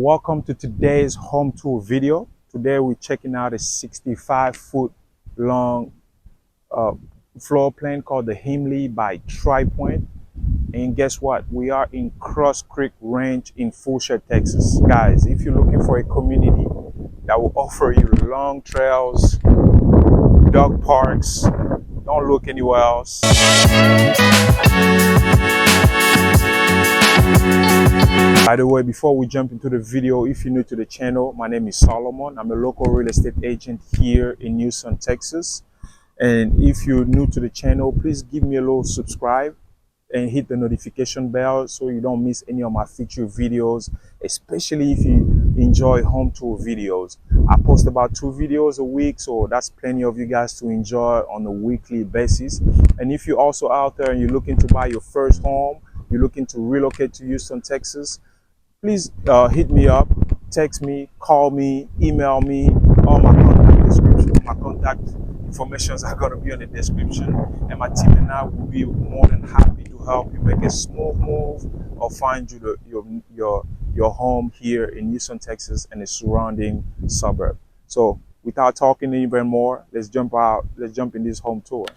welcome to today's home tour video. Today we're checking out a 65-foot long floor plan called the Hemleigh by Pointe. And guess what? We are in Cross Creek Ranch in Foyer, Texas. Guys, if you're looking for a community that will offer you long trails, dog parks, don't look anywhere else. By the way, before we jump into the video, if you're new to the channel, my name is Solomon. I'm a local real estate agent here in Houston, Texas. And if you're new to the channel, please give me a little subscribe and hit the notification bell so you don't miss any of my future videos, especially if you enjoy home tour videos. I post about 2 videos a week, so that's plenty of you guys to enjoy on a weekly basis. And if you're also out there and you're looking to buy your first home, you're looking to relocate to Houston, Texas, please hit me up, text me, call me, email me. All my contact description, my contact informations are going to be on the description, and my team and I will be more than happy to help you make a smooth move or find you your home here in Houston, Texas and the surrounding suburb. So without talking even more, let's jump in this home tour.